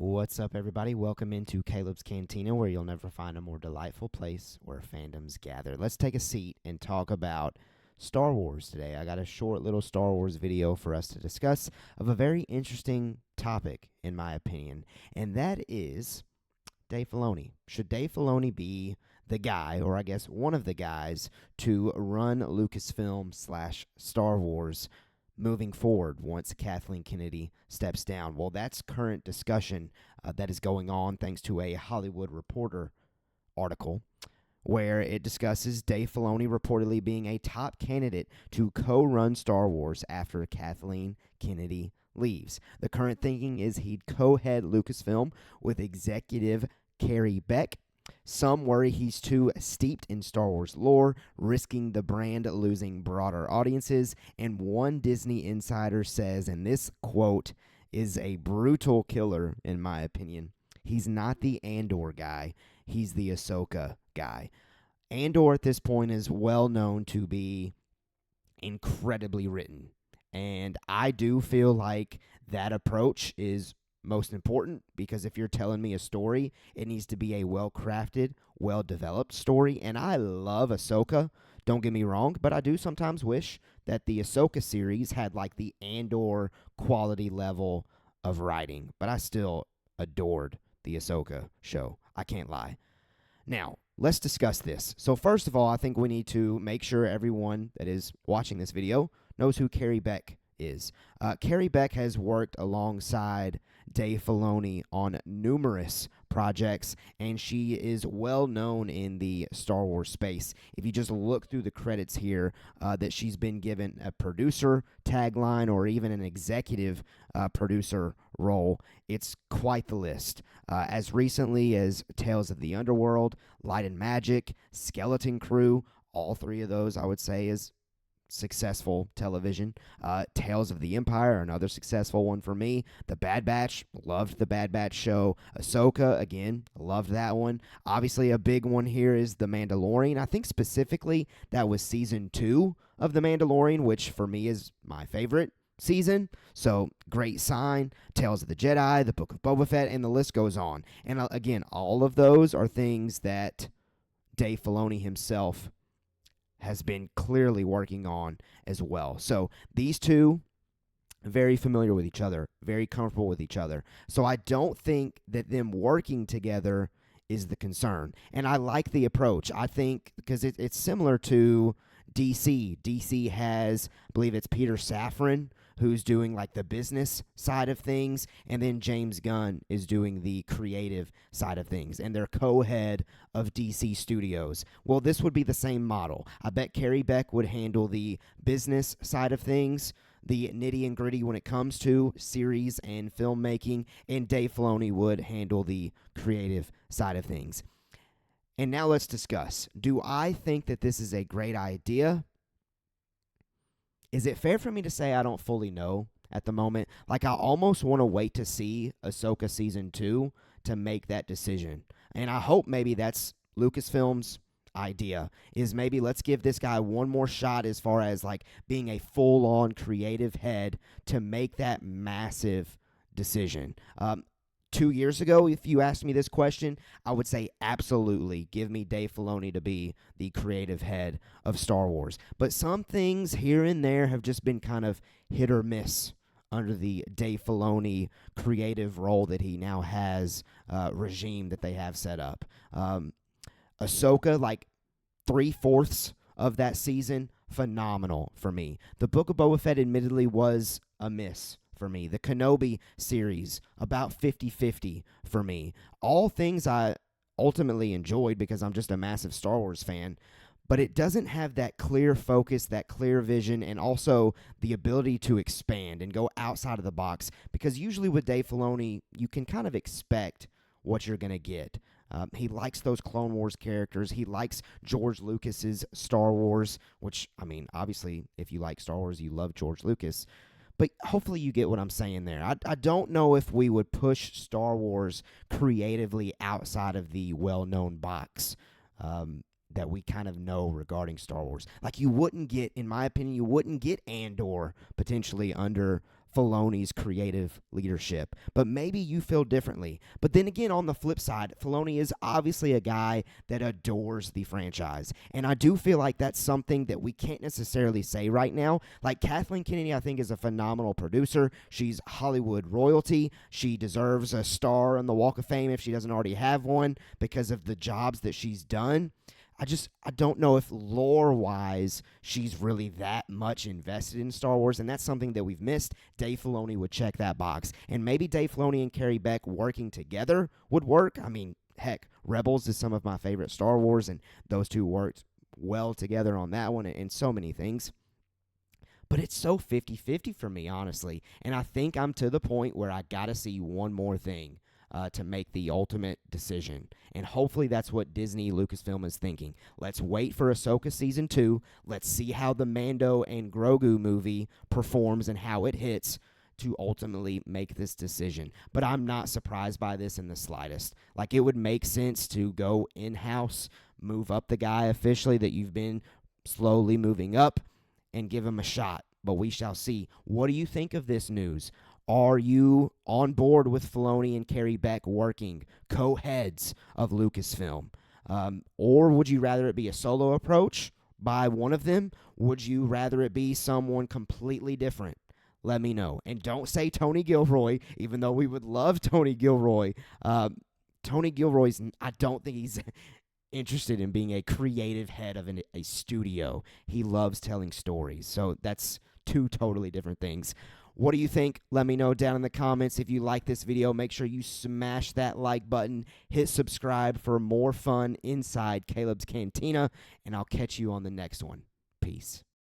What's up, everybody? Welcome into Caleb's Cantina, where you'll never find a more delightful place where fandoms gather. Let's take a seat and talk about Star Wars today. I got a short little Star Wars video for us to discuss of a very interesting topic, in my opinion, and that is Dave Filoni. Should Dave Filoni be the guy, or I guess one of the guys, to run Lucasfilm / Star Wars moving forward once Kathleen Kennedy steps down? Well, that's current discussion that is going on thanks to a Hollywood Reporter article where it discusses Dave Filoni reportedly being a top candidate to co-run Star Wars after Kathleen Kennedy leaves. The current thinking is he'd co-head Lucasfilm with executive Carrie Beck. Some worry he's too steeped in Star Wars lore, risking the brand losing broader audiences. And one Disney insider says, and this quote is a brutal killer in my opinion, he's not the Andor guy, he's the Ahsoka guy. Andor at this point is well known to be incredibly written, and I do feel like that approach is most important, because if you're telling me a story, it needs to be a well-crafted, well-developed story. And I love Ahsoka, don't get me wrong, but I do sometimes wish that the Ahsoka series had like the Andor quality level of writing, but I still adored the Ahsoka show, I can't lie. Now, let's discuss this. So first of all, I think we need to make sure everyone that is watching this video knows who Carrie Beck is. Carrie Beck has worked alongside Dave Filoni on numerous projects, and she is well known in the Star Wars space. If you just look through the credits here, that she's been given a producer tagline or even an executive producer role, it's quite the list. As recently as Tales of the Underworld, Light and Magic, Skeleton Crew, all three of those I would say is successful television. Tales of the Empire, another successful one for me. The Bad Batch, loved the Bad Batch show. Ahsoka, again, loved that one. Obviously, a big one here is The Mandalorian. I think specifically that was season 2 of The Mandalorian, which for me is my favorite season. So, great sign. Tales of the Jedi, The Book of Boba Fett, and the list goes on. And again, all of those are things that Dave Filoni himself has been clearly working on as well. So these two, very familiar with each other, very comfortable with each other. So I don't think that them working together is the concern. And I like the approach. I think because it's similar to DC. DC has, I believe it's Peter Safran, who's doing like the business side of things, and then James Gunn is doing the creative side of things, and they're co-head of DC Studios. Well, this would be the same model. I bet Carrie Beck would handle the business side of things, the nitty and gritty when it comes to series and filmmaking, and Dave Filoni would handle the creative side of things. And now let's discuss. Do I think that this is a great idea? Is it fair for me to say I don't fully know at the moment? Like, I almost want to wait to see Ahsoka Season 2 to make that decision. And I hope maybe that's Lucasfilm's idea, is maybe let's give this guy one more shot as far as, like, being a full-on creative head to make that massive decision. 2 years ago, if you asked me this question, I would say absolutely give me Dave Filoni to be the creative head of Star Wars. But some things here and there have just been kind of hit or miss under the Dave Filoni creative role that he now has, regime that they have set up. Ahsoka, like 3/4 of that season, phenomenal for me. The Book of Boba Fett admittedly was a miss for me. The Kenobi series, about 50-50 for me. All things I ultimately enjoyed because I'm just a massive Star Wars fan, but it doesn't have that clear focus, that clear vision, and also the ability to expand and go outside of the box, because usually with Dave Filoni, you can kind of expect what you're going to get. He likes those Clone Wars characters. He likes George Lucas's Star Wars, which, I mean, obviously, if you like Star Wars, you love George Lucas. But hopefully you get what I'm saying there. I don't know if we would push Star Wars creatively outside of the well-known box that we kind of know regarding Star Wars. Like, you wouldn't get, in my opinion, you wouldn't get Andor potentially under Filoni's creative leadership. But maybe you feel differently. But then again, on the flip side, Filoni is obviously a guy that adores the franchise. And I do feel like that's something that we can't necessarily say right now. Like, Kathleen Kennedy, I think, is a phenomenal producer. She's Hollywood royalty. She deserves a star on the Walk of Fame if she doesn't already have one because of the jobs that she's done. I don't know if lore-wise she's really that much invested in Star Wars, and that's something that we've missed. Dave Filoni would check that box. And maybe Dave Filoni and Carrie Beck working together would work. I mean, heck, Rebels is some of my favorite Star Wars, and those two worked well together on that one and so many things. But it's so 50-50 for me, honestly. And I think I'm to the point where I got to see one more thing to make the ultimate decision. And hopefully that's what Disney Lucasfilm is thinking. Let's wait for Ahsoka Season 2. Let's see how the Mando and Grogu movie performs and how it hits to ultimately make this decision. But I'm not surprised by this in the slightest. Like, it would make sense to go in-house, move up the guy officially that you've been slowly moving up, and give him a shot. But we shall see. What do you think of this news? Are you on board with Filoni and Carrie Beck working co-heads of Lucasfilm? Or would you rather it be a solo approach by one of them? Would you rather it be someone completely different? Let me know. And don't say Tony Gilroy, even though we would love Tony Gilroy. Tony Gilroy's, I don't think he's interested in being a creative head of a studio. He loves telling stories. So that's two totally different things. What do you think? Let me know down in the comments. If you like this video, make sure you smash that like button. Hit subscribe for more fun inside Caleb's Cantina, and I'll catch you on the next one. Peace.